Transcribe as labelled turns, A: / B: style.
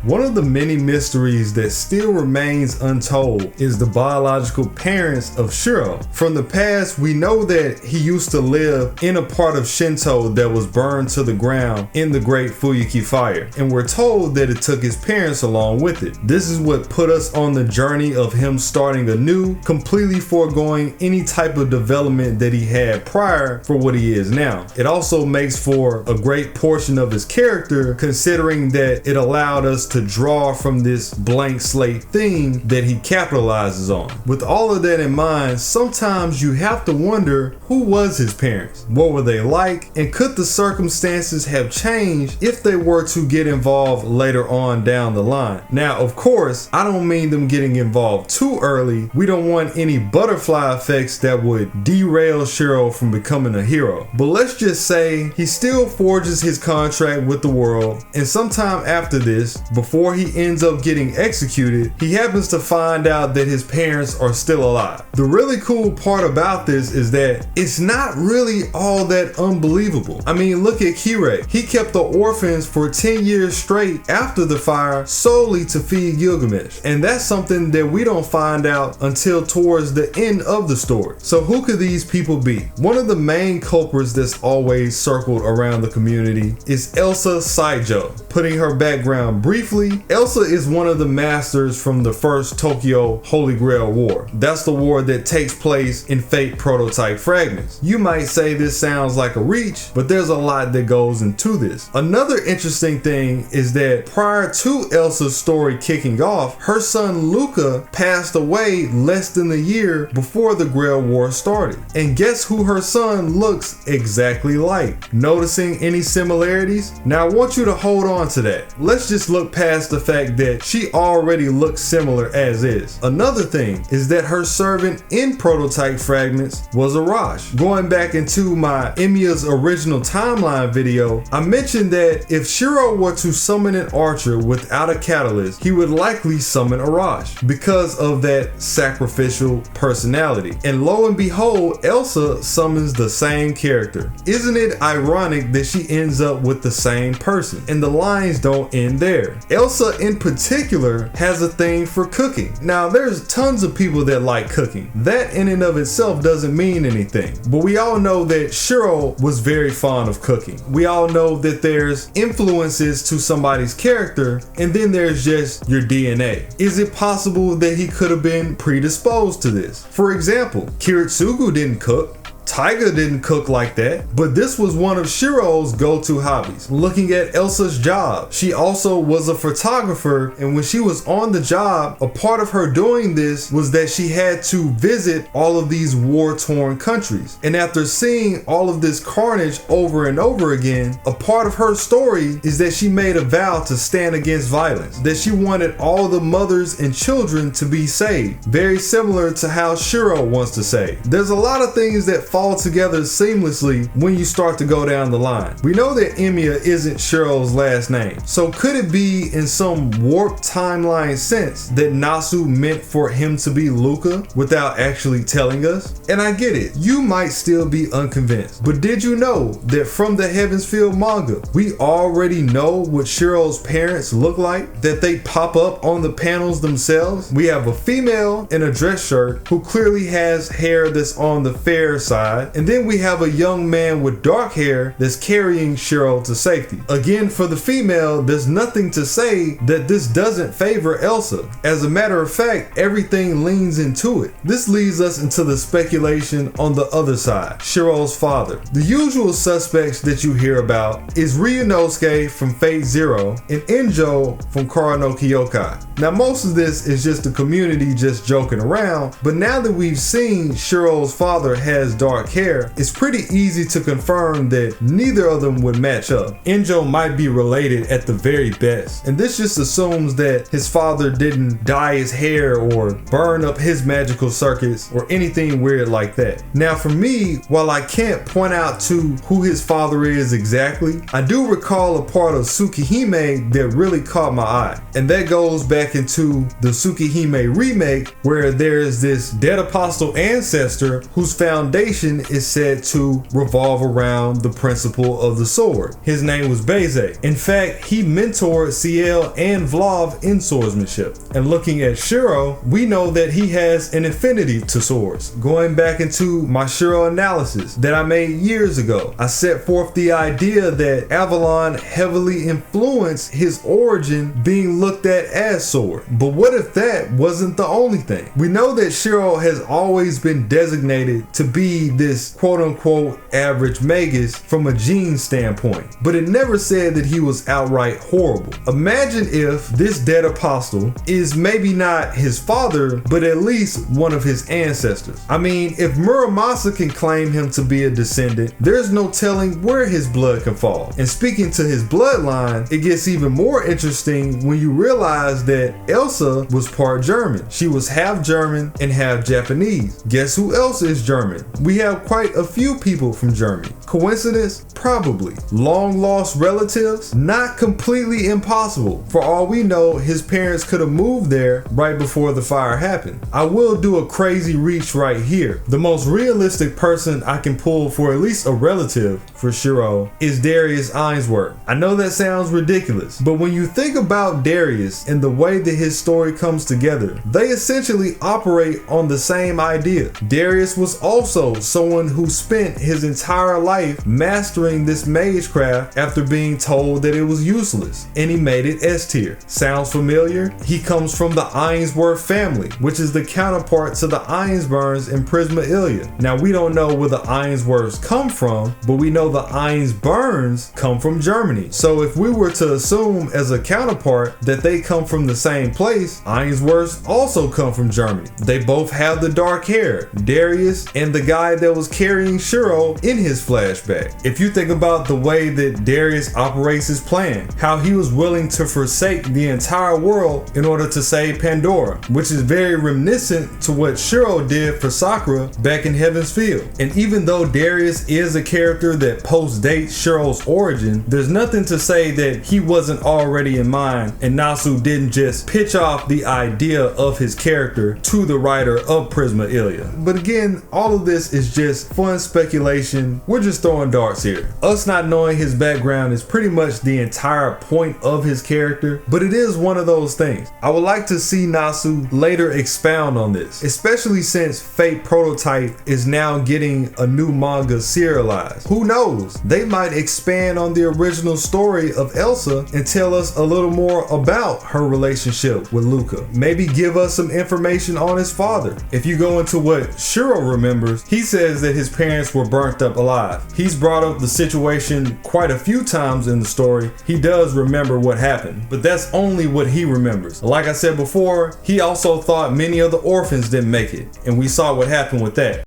A: One of the many mysteries that still remains untold is the biological parents of Shirou. From the past, we know that he used to live in a part of Shinto that was burned to the ground in the Great Fuyuki Fire, and we're told that it took his parents along with it. This is what put us on the journey of him starting anew, completely foregoing any type of development that he had prior for what he is now. It also makes for a great portion of his character, considering that it allowed us to draw from this blank slate theme that he capitalizes on. With all of that in mind, sometimes you have to wonder, who was his parents? What were they like? And could the circumstances have changed if they were to get involved later on down the line? Now, of course, I don't mean them getting involved too early. We don't want any butterfly effects that would derail Shirou from becoming a hero. But let's just say he still forges his contract with the world, and sometime after this, before he ends up getting executed, he happens to find out that his parents are still alive. The really cool part about this is that it's not really all that unbelievable. I mean, look at Kirei. He kept the orphans for 10 years straight after the fire solely to feed Gilgamesh, and that's something that we don't find out until towards the end of the story. So who could these people be? One of the main culprits that's always circled around the community is Elsa Saijo. Putting her background briefly, Elsa is one of the masters from the first Tokyo Holy Grail War. That's the war that takes place in Fate prototype fragments. You might say this sounds like a reach, but there's a lot that goes into this. Another interesting thing is that prior to Elsa's story kicking off, her son Luca passed away less than a year before the Grail War started. And guess who her son looks exactly like? Noticing any similarities? Now I want you to hold on to that. Let's just look past the fact that she already looks similar as is. Another thing is that her servant in prototype fragments was Arash. Going back into my Emiya's original timeline video, I mentioned that if Shirou were to summon an archer without a catalyst, he would likely summon Arash because of that sacrificial personality. And lo and behold, Elsa summons the same character. Isn't it ironic that she ends up with the same person? And the lines don't end there. Elsa in particular has a thing for cooking. Now there's tons of people that like cooking. That in and of itself doesn't mean anything. But we all know that Shirou was very fond of cooking. We all know that there's influences to somebody's character, and then there's just your DNA. Is it possible that he could have been predisposed to this? For example, Kiritsugu didn't cook. Taiga didn't cook like that, but this was one of Shirou's go-to hobbies. Looking at Elsa's job, she also was a photographer, and when she was on the job, a part of her doing this was that she had to visit all of these war-torn countries. And after seeing all of this carnage over and over again, a part of her story is that she made a vow to stand against violence, that she wanted all the mothers and children to be saved. Very similar to how Shirou wants to save. There's a lot of things that fall together seamlessly when you start to go down the line. We know that Emiya isn't Shirou's last name, so could it be in some warped timeline sense that Nasu meant for him to be Luca without actually telling us? And I get it, you might still be unconvinced, but did you know that from the Heaven's Field manga, we already know what Shirou's parents look like? That they pop up on the panels themselves? We have a female in a dress shirt who clearly has hair that's on the fair side, and then we have a young man with dark hair that's carrying Shirou to safety. Again, for the female, there's nothing to say that this doesn't favor Elsa. As a matter of fact, everything leans into it. This leads us into the speculation on the other side, Shirou's father. The usual suspects that you hear about is Ryunosuke from Fate Zero and Enjo from Kara no Kyokai. Now most of this is just the community just joking around, but now that we've seen Shirou's father has dark hair, it's pretty easy to confirm that neither of them would match up. Enjo might be related at the very best, and this just assumes that his father didn't dye his hair or burn up his magical circuits or anything weird like that. Now for me, while I can't point out to who his father is exactly, I do recall a part of Tsukihime that really caught my eye, and that goes back into the Tsukihime remake, where there's this dead apostle ancestor whose foundation animation is said to revolve around the principle of the sword. His name was Beze. In fact, he mentored Ciel and Vlav in swordsmanship. And looking at Shirou, we know that he has an affinity to swords. Going back into my Shirou analysis that I made years ago, I set forth the idea that Avalon heavily influenced his origin being looked at as sword. But what if that wasn't the only thing? We know that Shirou has always been designated to be this quote-unquote average magus from a gene standpoint, but it never said that he was outright horrible. Imagine if this dead apostle is maybe not his father, but at least one of his ancestors. I mean, if Muramasa can claim him to be a descendant, there's no telling where his blood can fall. And speaking to his bloodline, it gets even more interesting when you realize that Elsa was part German. She was half German and half Japanese. Guess who else is German? We have quite a few people from Germany. Coincidence? Probably. Long lost relatives? Not completely impossible. For all we know, his parents could have moved there right before the fire happened. I will do a crazy reach right here. The most realistic person I can pull for at least a relative for Shirou is Darius Ainsworth. I know that sounds ridiculous, but when you think about Darius and the way that his story comes together, they essentially operate on the same idea. Darius was also someone who spent his entire life mastering this magecraft after being told that it was useless, and he made it S tier. Sounds familiar? He comes from the Ainsworth family, which is the counterpart to the Ainsburns in Prisma Ilia. Now, we don't know where the Ainsworths come from, but we know the Ainsburns come from Germany. So if we were to assume as a counterpart that they come from the same place, Ainsworths also come from Germany. They both have the dark hair, Darius and the guy that was carrying Shirou in his flashback. If you think about the way that Darius operates his plan, how he was willing to forsake the entire world in order to save Pandora, which is very reminiscent to what Shirou did for Sakura back in Heaven's Field. And even though Darius is a character that post-dates Shirou's origin, there's nothing to say that he wasn't already in mind and Nasu didn't just pitch off the idea of his character to the writer of Prisma Ilia. But again, all of this is just fun speculation. We're just throwing darts here. Us not knowing his background is pretty much the entire point of his character, but it is one of those things. I would like to see Nasu later expound on this, especially since Fate Prototype is now getting a new manga serialized. Who knows? They might expand on the original story of Elsa and tell us a little more about her relationship with Luca. Maybe give us some information on his father. If you go into what Shirou remembers, he says that his parents were burnt up alive. He's brought up the situation quite a few times in the story. He does remember what happened, but that's only what he remembers. Like I said before, he also thought many of the orphans didn't make it, and we saw what happened with that.